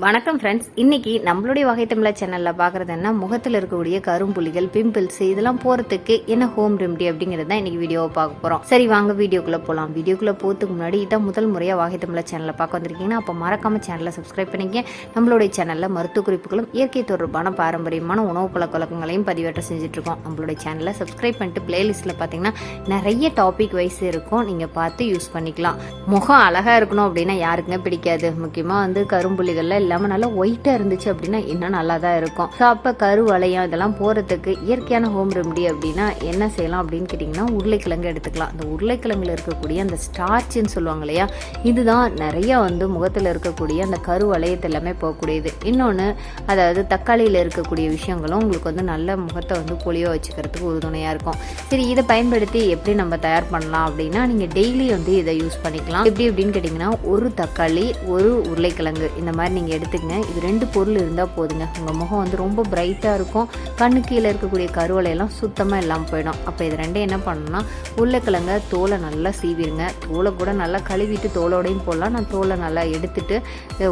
வணக்கம் ஃப்ரெண்ட்ஸ், இன்னைக்கு நம்மளுடைய வகை தமிழா சேனல்ல பாக்குறது என்ன, முகத்தில் இருக்கக்கூடிய கரும்புள்ளிகள், பிம்பிள்ஸ் இதெல்லாம் போறதுக்கு என்ன ஹோம் ரெமெடி அப்படிங்கிறது தான் இன்னைக்கு வீடியோவை பார்க்க போறோம். சரி வாங்க வீடியோக்குள்ள போலாம். வீடியோக்குள்ள போறதுக்கு முன்னாடி இதான் முதல் முறையா வகை தமிழா சேனல்ல பார்க்க வந்திருக்கீங்கன்னா அப்ப மறக்காம சேனலை சப்ஸ்கிரைப் பண்ணிக்க. நம்மளுடைய சேனல்ல மருத்துவ குறிப்புகளும் இயற்கை தொடர்பான பாரம்பரியமான உணவு பழக்க வழக்கங்களையும் பதிவேற்ற செஞ்சுட்டு இருக்கோம். நம்மளுடைய சேனலை சப்ஸ்கிரைப் பண்ணிட்டு பிளேலிஸ்ட்ல பாத்தீங்கன்னா நிறைய டாபிக் வைஸ் இருக்கும், நீங்க பார்த்து யூஸ் பண்ணிக்கலாம். முகம் அழகா இருக்கணும் அப்படின்னா யாருக்குங்க பிடிக்காது? முக்கியமா கரும்புள்ளிகள்ல இல்லாம நல்லா ஒயிட்டா இருந்துச்சு அப்படின்னா இன்னும் நல்லா தான் இருக்கும். ஸோ அப்போ கருவளையம் இதெல்லாம் போறதுக்கு இயற்கையான ஹோம் ரெமெடி அப்படின்னா என்ன செய்யலாம் அப்படின்னு கேட்டிங்கன்னா, உருளைக்கிழங்கு எடுத்துக்கலாம். அந்த உருளைக்கிழங்குல இருக்கக்கூடிய அந்த ஸ்டார்ச்னு சொல்லுவாங்க இல்லையா, இதுதான் நிறைய முகத்தில் இருக்கக்கூடிய அந்த கருவளையத்தை எல்லாமே போகக்கூடியது. இன்னொன்று, அதாவது தக்காளியில் இருக்கக்கூடிய விஷயங்களும் உங்களுக்கு நல்ல முகத்தை பொலியோ வச்சுக்கிறதுக்கு உறுதுணையாக இருக்கும். சரி, இதை பயன்படுத்தி எப்படி நம்ம தயார் பண்ணலாம் அப்படின்னா, நீங்கள் டெய்லி இதை யூஸ் பண்ணிக்கலாம். எப்படி அப்படின்னு கேட்டிங்கன்னா, ஒரு தக்காளி ஒரு உருளைக்கிழங்கு இந்த மாதிரி நீங்கள் எடுத்துக்கங்க. இது 2 பொருள் இருந்தால் போதுங்க. உங்கள் முகம் ரொம்ப பிரைட்டாக இருக்கும். கண்ணு கீழே இருக்கக்கூடிய கருவளையெல்லாம் சுத்தமாக இல்லாமல் போயிடும். அப்போ இது ரெண்டையும் என்ன பண்ணணும்னா, உருளைக்கிழங்க தோலை நல்லா சீவிடுங்க. தோலை கூட நல்லா கழுவிட்டு தோலோடையும் போடலாம். நான் தோலை நல்லா எடுத்துட்டு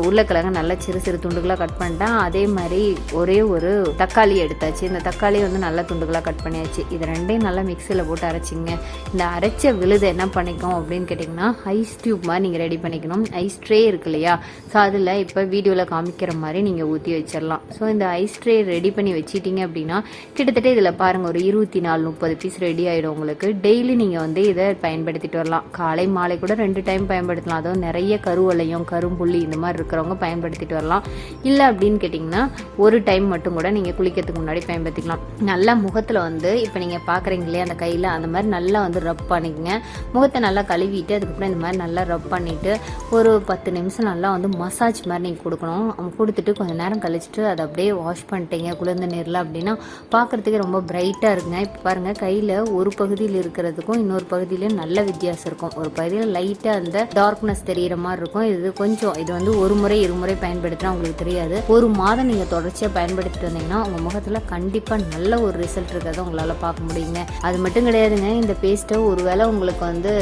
உருளைக்கிழங்க நல்லா சிறு சிறு துண்டுகளாக கட் பண்ணிட்டேன். அதே மாதிரி ஒரே ஒரு தக்காளி எடுத்தாச்சு. இந்த தக்காளி நல்லா துண்டுகளாக கட் பண்ணியாச்சு. இது ரெண்டையும் நல்லா மிக்சியில் போட்டு அரைச்சிங்க. இந்த அரைச்ச விழுதை என்ன பண்ணிக்கணும் அப்படின்னு கேட்டிங்கன்னா, ஐஸ் டியூப் மாதிரி நீங்கள் ரெடி பண்ணிக்கணும். ஐஸ் ட்ரே இருக்கு இல்லையா, ஸோ அதில் இப்போ வீடியோவில் காமிக்கிற மாதிரி நீங்கள் ஊற்றி வச்சிடலாம். ஸோ இந்த ஐஸ் ட்ரே ரெடி பண்ணி வச்சிட்டிங்க அப்படின்னா கிட்டத்தட்ட இதில் பாருங்கள் ஒரு 24-30 பீஸ் ரெடி ஆகிடும் உங்களுக்கு. டெய்லி நீங்கள் இதை பயன்படுத்திட்டு வரலாம். காலை மாலை கூட 2 டைம் பயன்படுத்தலாம். அதுவும் நிறைய கருவளையம் கரும்புள்ளி இந்த மாதிரி இருக்கிறவங்க பயன்படுத்திட்டு வரலாம். இல்லை அப்படின்னு கேட்டிங்கன்னா ஒரு டைம் மட்டும் கூட நீங்கள் குளிக்கிறதுக்கு முன்னாடி பயன்படுத்திக்கலாம். நல்லா முகத்தில் இப்போ நீங்கள் பார்க்குறீங்க இல்லையா அந்த கையில், அந்த மாதிரி நல்லா ரப் பண்ணிக்கங்க. முகத்தை நல்லா கழுவிட்டு அதுக்கப்புறம் இந்த மாதிரி நல்லா ரப் பண்ணிவிட்டு ஒரு 10 நிமிஷம் நல்லா மசாஜ் மாதிரி நீங்கள் கொடுக்கணும். கொடுத்துட்டு கொஞ்சம் நேரம் கழிச்சிட்டு அதை அப்படியே வாஷ் பண்ணிட்டீங்க குளிர்ந்த நீரில் அப்படின்னா பார்க்குறதுக்கு ரொம்ப பிரைட்டாக இருக்குங்க. இப்போ பாருங்கள், கையில் ஒரு பகுதியில் இருக்கிறதுக்கும் இன்னொரு பகுதியிலையும் நல்ல வித்தியாசம் இருக்கும். ஒரு பகுதியில் லைட்டாக அந்த டார்க்னஸ் தெரிகிற மாதிரி இருக்கும். இது ஒரு முறை இருமுறை பயன்படுத்தினா உங்களுக்கு தெரியாது. ஒரு மாதம் நீங்கள் தொடர்ச்சியாக பயன்படுத்திட்டு வந்தீங்கன்னா உங்கள் முகத்தில் கண்டிப்பாக நல்ல ஒரு ரிசல்ட் இருக்கிறத உங்களால் பார்க்க முடியுங்க. அது மட்டும் கிடையாதுங்க, இந்த பேஸ்ட்டை ஒருவேளை உங்களுக்கு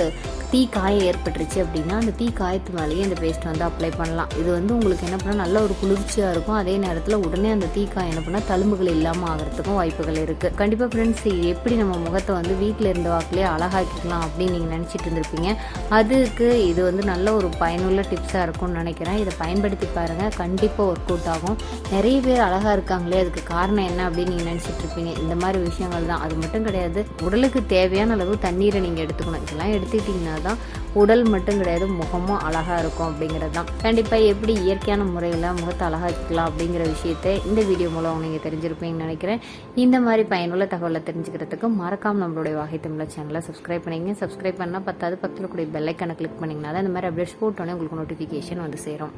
தீ காயம் ஏற்பட்டுருச்சு அப்படின்னா அந்த தீ காயத்து மேலேயே இந்த பேஸ்ட் அப்ளை பண்ணலாம். இது உங்களுக்கு என்ன பண்ணால் நல்ல ஒரு குளிர்ச்சியாக இருக்கும். அதே நேரத்தில் உடனே அந்த தீ காயம் என்ன பண்ணால் தழும்புகள் இல்லாமல் ஆகிறதுக்கும் வாய்ப்புகள் இருக்குது. கண்டிப்பாக ஃப்ரெண்ட்ஸ், எப்படி நம்ம முகத்தை வீட்டில் இருந்த வாக்கிலே அழகாக்கிக்கலாம் அப்படின்னு நீங்கள் நினச்சிட்டு இருந்திருப்பீங்க. அதுக்கு இது நல்ல ஒரு பயனுள்ள டிப்ஸாக இருக்கும்னு நினைக்கிறேன். இதை பயன்படுத்தி பாருங்கள், கண்டிப்பாக ஒர்க் அவுட் ஆகும். நிறைய பேர் அழகாக இருக்காங்களே, அதுக்கு காரணம் என்ன அப்படின்னு நீங்கள் நினச்சிட்டு இருப்பீங்க. இந்த மாதிரி விஷயங்கள் தான். அது மட்டும் கிடையாது, உடலுக்கு தேவையான அளவு தண்ணீரை நீங்கள் எடுத்துக்கணும். இதெல்லாம் எடுத்துக்கிட்டிங்கன்னா தான் உடல் மட்டும் கிடையாது முகமும் அழகா இருக்கும் அப்படிங்கிறது தான். கண்டிப்பாக எப்படி இயற்கையான முறையில் முகத்தை அழகாக்கலாம் அப்படிங்கிற விஷயத்தை இந்த வீடியோ மூலம் நீங்கள் தெரிஞ்சிருப்பீங்கன்னு நினைக்கிறேன். இந்த மாதிரி பயனுள்ள தகவலை தெரிஞ்சுக்கிறதுக்கு மறக்காம நம்மளுடைய வகை தமிழா சேனலை சப்ஸ்கிரைப் பண்ணிங்க. சப்ஸ்கிரைப் பண்ணால் பத்தாவது பக்கத்தில் கூடிய பெல் ஐக்கானை கிளிக் பண்ணிங்கன்னா தான் இந்த மாதிரி அப்டேட்ஸ் போட்டோன்னே உங்களுக்கு நோட்டிஃபிகேஷன் சேரும்.